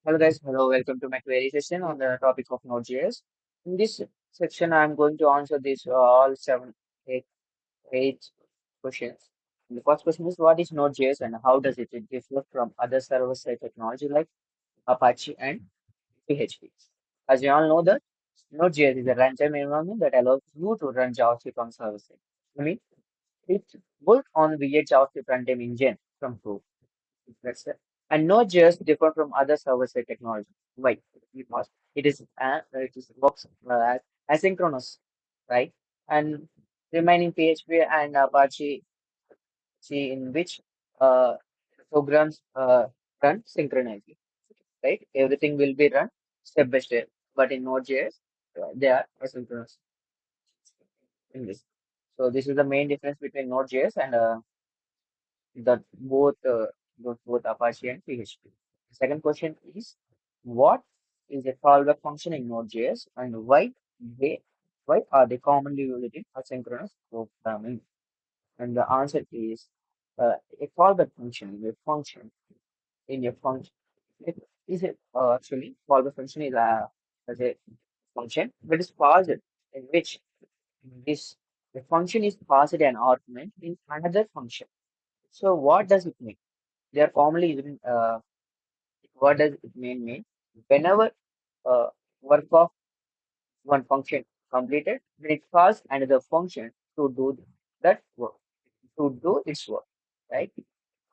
Hello guys, hello, welcome to my query session on the topic of Node.js. In this section, I'm going to answer these all eight questions. The first question is, what is Node.js and how does it differ from other server-side technology like Apache and PHP? As you all know that Node.js is a runtime environment that allows you to run JavaScript on server-side. I mean, it's built on V8 JavaScript runtime engine from Go. That's it. And not just different from other server-side technology. Why? Because it is works asynchronous, right? And remaining PHP and Apache, see in which uh, programs run synchronously, right? Everything will be run step by step. But in Node.js, they are asynchronous in this. So this is the main difference between Node.js and the both Apache and PHP. The second question is, what is a callback function in Node.js and they why are they commonly used in asynchronous programming? And the answer is a callback function is a function in a function. It is a actually callback function is as a function that is passed in which this the function is passed an argument in another function. So what does it mean? They are commonly using what does it mean? Whenever uh, work of one function completed, then it calls another function to do that work, to do its work, right?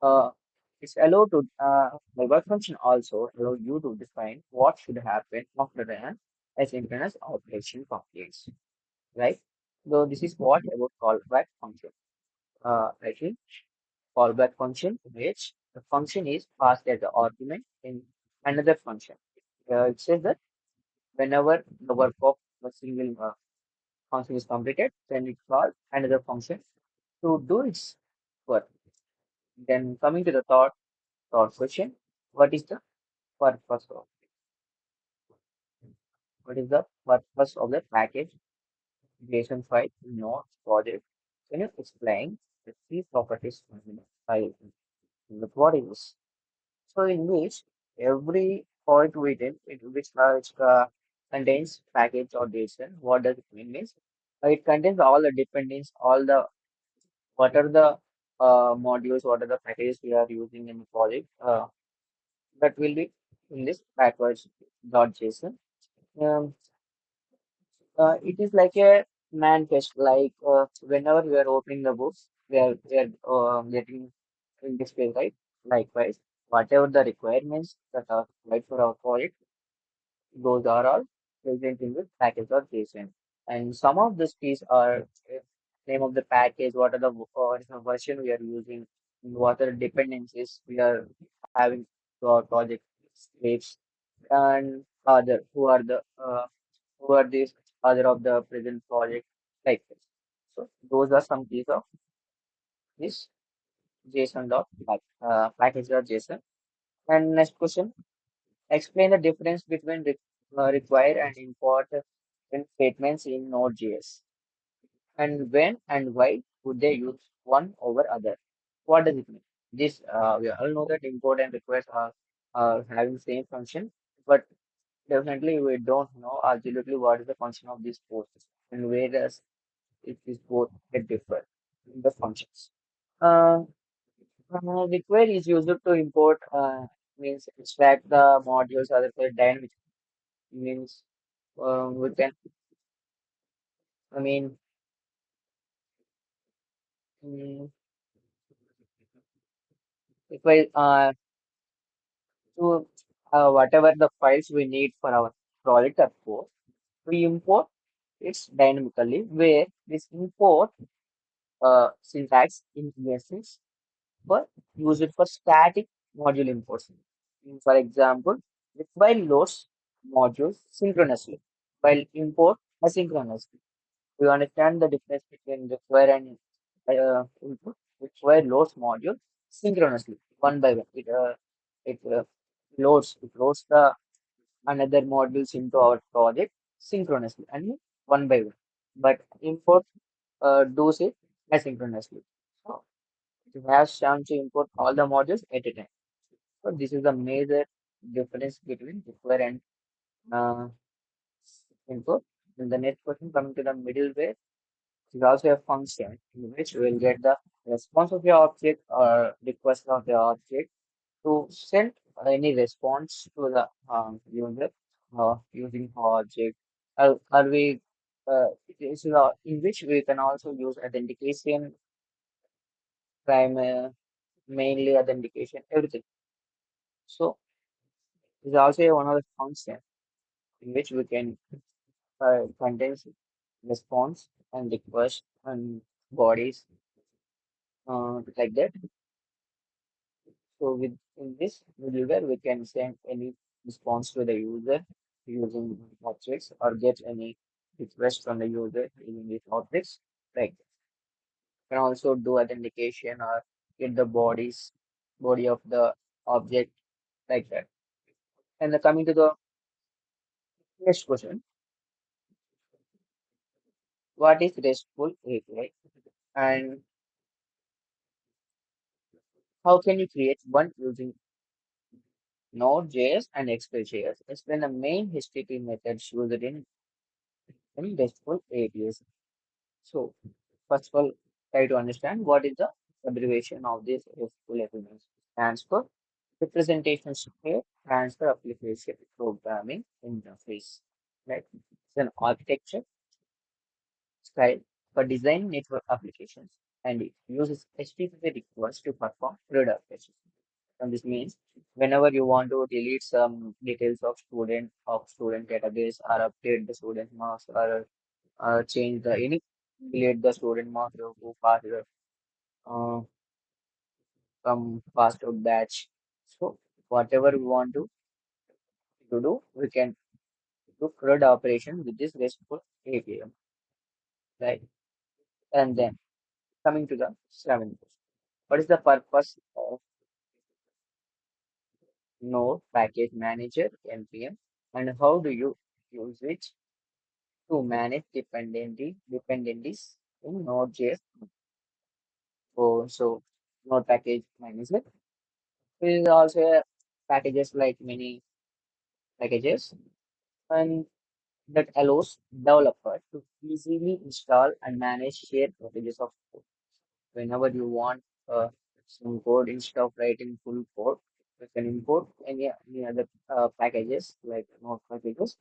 Uh, it's allowed to the work function also allow you to define what should happen after an asynchronous operation completes, right? So this is what about callback function. I think callback function, which the function is passed as an argument in another function. It says that whenever the work of a single function is completed, then it calls another function to do its work. Then coming to the third question, what is the purpose of what is the purpose of the package JSON file in Node project? Can you explain the key properties of the file? What is this? So in which every point within it which contains package or JSON, what does it mean? Means it contains all the dependencies, all the what are the modules, what are the packages we are using in the project. That will be in this backwards dot JSON. Um, it is like a man test. Like whenever we are opening the books, we are getting in display, right? Likewise, whatever the requirements that are required for our project, those are all present in the package or JSON. And some of these keys are name of the package, what is the version we are using, what are the dependencies we are having to our project scripts, and other who are these other of the present project like this. So those are some keys of this package dot JSON. And next question. Explain the difference between require and import statements in Node.js. And when and why would they use one over other? What does it mean? This we all know that import and require are having same function, but definitely we don't know absolutely what is the function of these both and where does it is both get differ in the functions. Uh, Require is used to import means extract the modules other for dynamic means we can I mean mm, if I to whatever the files we need for our project or code, we import it dynamically where this import syntax in essence for use it for static module imports. For example, require loads modules synchronously while import asynchronously. We understand the difference between require and input. Require loads module synchronously, one by one. It loads the another modules into our project synchronously and one by one. But import does it asynchronously. So it has chance to import all the modules at a time. So this is the major. difference between require and uh, input. In the next question, coming to the middleware, is also a function in which we will get the response of the object or request of the object to send any response to the user using object. Are we it is in which we can also use authentication, mainly authentication, everything. So it's also one of the function in which we can contain response and request and bodies like that. So with in this middleware, we can send any response to the user using objects or get any request from the user using these objects. Like can also do authentication or get the body of the object like that. And coming to the next question, what is RESTful API and how can you create one using Node.js and Express.js? Explain the main HTTP methods used in RESTful APIs. So, first of all, try to understand what is the abbreviation of this RESTful API. Stands for Representation Space Transfer Application Programming Interface. Right? It's an architecture style for design network applications and it uses HTTP requests to perform CRUD operations. And this means whenever you want to delete some details of student database or update the student marks or change the any delete the student marks or who passed uh, from past out batch. So whatever we want to do, we can do CRUD operation with this RESTful API, right? And then coming to the seventh question. What is the purpose of Node Package Manager (NPM) and how do you use it to manage dependencies in Node.js? So Node Package Manager is also packages like many packages and that allows developers to easily install and manage shared packages of code. Whenever you want some code instead of writing full code, you can import any other packages like Node packages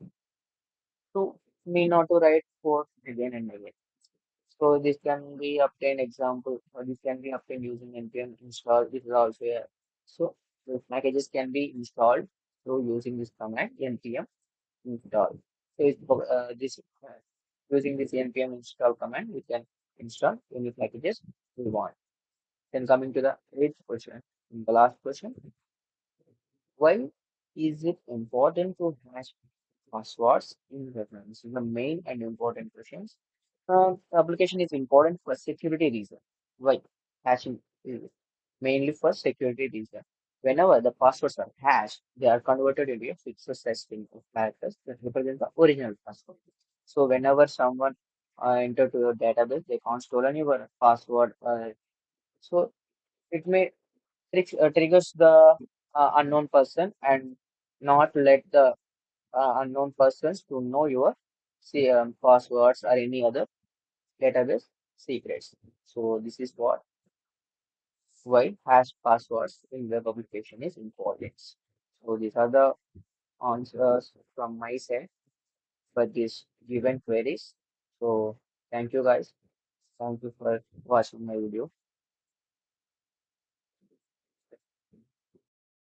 to me not to write code again and again. So this can be obtained example, or this can be obtained using npm install. This is also a so the packages can be installed through using this command npm install. So this using this npm install command, we can install any packages we want. Then coming to the eighth question, the last question, why is it important to hash passwords in reference? This is the main and important questions. The application is important for security reason. Why? Hashing is mainly for security reason. Whenever the passwords are hashed, they are converted into a fixed set string of characters that represent the original password. So whenever someone enter to your database, they can't store your password. So it may triggers the unknown person and not let the unknown persons to know your passwords or any other database secrets. So this is why hash passwords in web application is important. So these are the answers from my side for this given queries. So thank you guys. Thank you for watching my video.